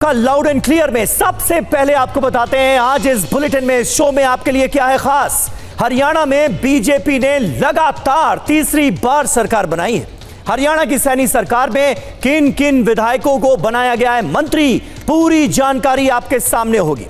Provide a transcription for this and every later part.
का loud and clear में सबसे पहले आपको बताते हैं आज इस बुलेटिन में, इस शो में आपके लिए क्या है खास। हरियाणा में बीजेपी ने लगातार तीसरी बार सरकार बनाई है। हरियाणा की सैनी सरकार में किन किन विधायकों को बनाया गया है मंत्री, पूरी जानकारी आपके सामने होगी।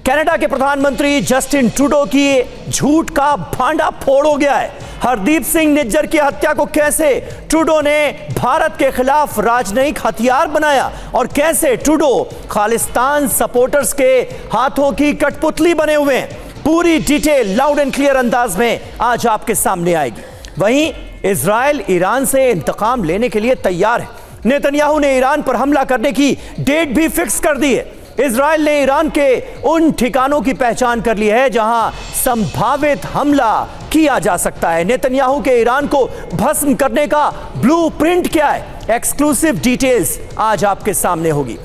कनाडा के प्रधानमंत्री जस्टिन ट्रूडो की झूठ का भांडा फोड़ हो गया है। हरदीप सिंह निज्जर की हत्या को कैसे ट्रूडो ने भारत के खिलाफ राजनयिक हथियार बनाया और कैसे ट्रूडो खालिस्तान सपोर्टर्स के हाथों की कठपुतली बने हुए हैं, पूरी डिटेल लाउड एंड क्लियर अंदाज में आज आपके सामने आएगी। वहीं इजराइल ईरान से इंतकाम लेने के लिए तैयार है। नेतन्याहू ने ईरान पर हमला करने की डेट भी फिक्स कर दी है। इजराइल ने ईरान के उन ठिकानों की पहचान कर ली है जहां संभावित हमला किया जा सकता है। नेतन्याहू के ईरान को भस्म करने का ब्लूप्रिंट क्या है, एक्सक्लूसिव डिटेल्स आज आपके सामने होगी।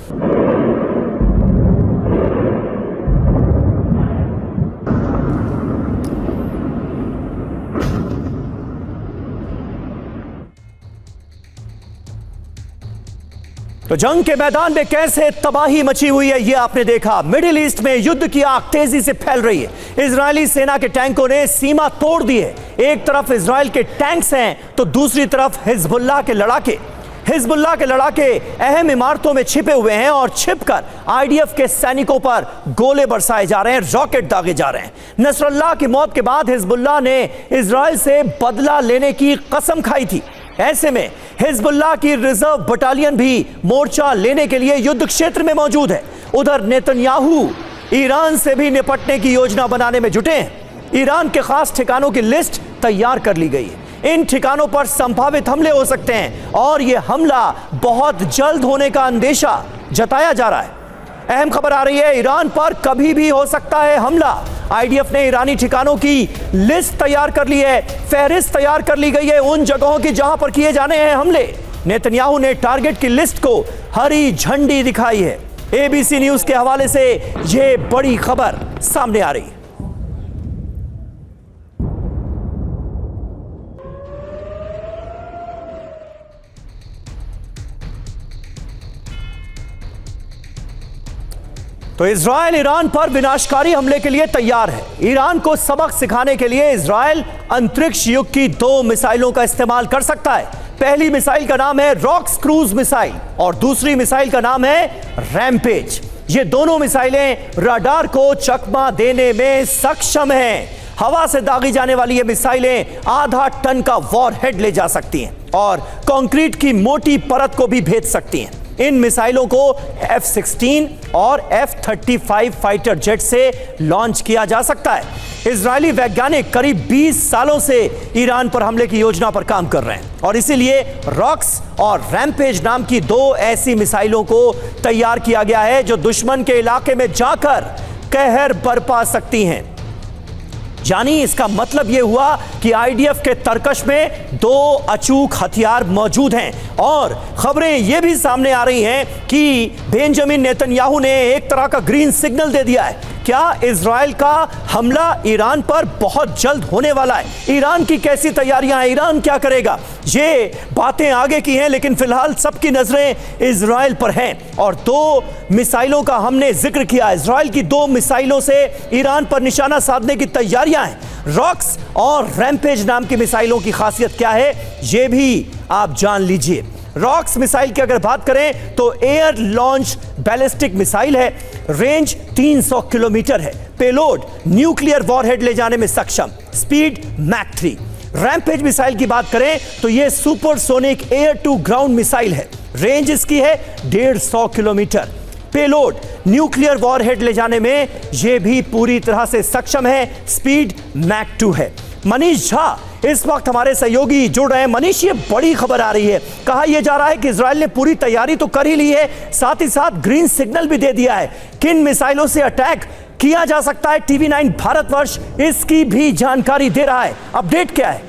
तो जंग के मैदान में कैसे तबाही मची हुई है ये आपने देखा। मिडिल ईस्ट में युद्ध की आग तेजी से फैल रही है। इजरायली सेना के टैंकों ने सीमा तोड़ दी है। एक तरफ इजराइल के टैंक्स हैं तो दूसरी तरफ हिजबुल्लाह के लड़ाके। हिजबुल्लाह के लड़ाके अहम इमारतों में छिपे हुए हैं और छिपकर आईडीएफ के सैनिकों पर गोले बरसाए जा रहे हैं, रॉकेट दागे जा रहे हैं। नसरल्लाह की मौत के बाद हिजबुल्लाह ने इजराइल से बदला लेने की कसम खाई थी। ऐसे में हिजबुल्लाह की रिजर्व बटालियन भी मोर्चा लेने के लिए युद्ध क्षेत्र में मौजूद है। उधर नेतन्याहू ईरान से भी निपटने की योजना बनाने में जुटे हैं। ईरान के खास ठिकानों की लिस्ट तैयार कर ली गई है। इन ठिकानों पर संभावित हमले हो सकते हैं और यह हमला बहुत जल्द होने का अंदेशा जताया जा रहा है। अहम खबर आ रही है, ईरान पर कभी भी हो सकता है हमला। आईडीएफ ने ईरानी ठिकानों की लिस्ट तैयार कर ली है, फहरिस्त तैयार कर ली गई है उन जगहों की जहां पर किए जाने हैं हमले। नेतन्याहू ने टारगेट की लिस्ट को हरी झंडी दिखाई है। एबीसी न्यूज के हवाले से यह बड़ी खबर सामने आ रही है। तो इजराइल ईरान पर विनाशकारी हमले के लिए तैयार है। ईरान को सबक सिखाने के लिए इजराइल अंतरिक्ष युग की 2 मिसाइलों का इस्तेमाल कर सकता है। पहली मिसाइल का नाम है रॉक्स क्रूज मिसाइल और दूसरी मिसाइल का नाम है रैम्पेज। ये दोनों मिसाइलें रडार को चकमा देने में सक्षम हैं। हवा से दागी जाने वाली ये मिसाइलें आधा टन का वॉरहेड ले जा सकती हैं और कंक्रीट की मोटी परत को भी भेद सकती हैं। इन मिसाइलों को F-16 और F-35 फाइटर जेट से लॉन्च किया जा सकता है। इजरायली वैज्ञानिक करीब 20 सालों से ईरान पर हमले की योजना पर काम कर रहे हैं और इसीलिए रॉक्स और रैम्पेज नाम की 2 ऐसी मिसाइलों को तैयार किया गया है जो दुश्मन के इलाके में जाकर कहर बरपा सकती हैं। यानी इसका मतलब यह हुआ कि आईडीएफ के तरकश में 2 अचूक हथियार मौजूद हैं और खबरें यह भी सामने आ रही हैं कि बेंजामिन नेतन्याहू ने एक तरह का ग्रीन सिग्नल दे दिया है। क्या इजराइल का हमला ईरान पर बहुत जल्द होने वाला है? ईरान की कैसी तैयारियां हैं? ईरान क्या करेगा? ये बातें आगे की हैं लेकिन फिलहाल सबकी नजरें इजराइल पर हैं और 2 मिसाइलों का हमने जिक्र किया। इजराइल की 2 मिसाइलों से ईरान पर निशाना साधने की तैयारियां हैं। रॉक्स और रैम्पेज नाम की मिसाइलों की खासियत क्या है ये भी आप जान लीजिए। रॉक्स मिसाइल की अगर बात करें तो एयर लॉन्च बैलिस्टिक मिसाइल है, रेंज 300 किलोमीटर है, पेलोड न्यूक्लियर वॉरहेड ले जाने में सक्षम, स्पीड मैक 3। रैम्पेज मिसाइल की बात करें तो यह supersonic air to ground missile है, रेंज इसकी है 150 किलोमीटर, पेलोड न्यूक्लियर वॉरहेड ले जाने में यह भी पूरी तरह से सक्षम है, स्पीड मैक 2 है। मनीष झा इस वक्त हमारे सहयोगी जुड़ रहे हैं। मनीष, ये बड़ी खबर आ रही है, कहा यह जा रहा है कि इजराइल ने पूरी तैयारी तो कर ही ली है, साथ ही साथ ग्रीन सिग्नल भी दे दिया है। किन मिसाइलों से अटैक किया जा सकता है TV9 भारतवर्ष इसकी भी जानकारी दे रहा है। अपडेट क्या है?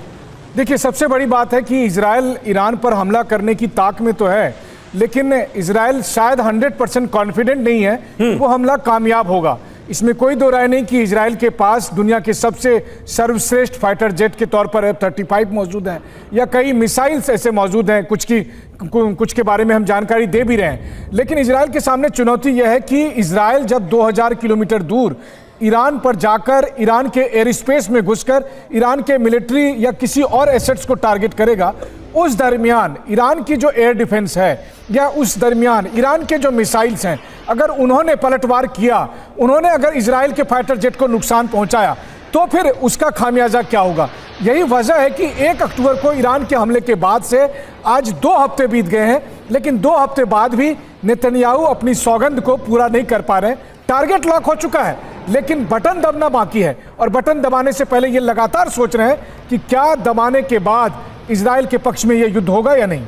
देखिए, सबसे बड़ी बात है कि इजराइल ईरान पर हमला करने की ताक में तो है, लेकिन इजराइल शायद 100% कॉन्फिडेंट नहीं है वो हमला कामयाब होगा। इसमें कोई दो राय नहीं कि इजराइल के पास दुनिया के सबसे सर्वश्रेष्ठ फाइटर जेट के तौर पर F-35 मौजूद हैं, या कई मिसाइल्स ऐसे मौजूद हैं, कुछ के बारे में हम जानकारी दे भी रहे हैं। लेकिन इजराइल के सामने चुनौती यह है कि इजराइल जब 2000 किलोमीटर दूर ईरान पर जाकर ईरान के एयर स्पेस में घुसकर ईरान के मिलिट्री या किसी और एसेट्स को टारगेट करेगा, उस दरमियान ईरान की जो एयर डिफेंस है या उस दरमियान ईरान के जो मिसाइल्स हैं, अगर उन्होंने पलटवार किया, उन्होंने अगर इजराइल के फाइटर जेट को नुकसान पहुंचाया, तो फिर उसका खामियाजा क्या होगा। यही वजह है कि 1 अक्टूबर को ईरान के हमले के बाद से आज 2 हफ्ते बीत गए हैं, लेकिन 2 हफ्ते बाद भी नेतन्याहू अपनी सौगंध को पूरा नहीं कर पा रहे हैं। टारगेट लॉक हो चुका है, लेकिन बटन दबना बाकी है, और बटन दबाने से पहले ये लगातार सोच रहे हैं कि क्या दबाने के बाद इजराइल के पक्ष में यह युद्ध होगा या नहीं।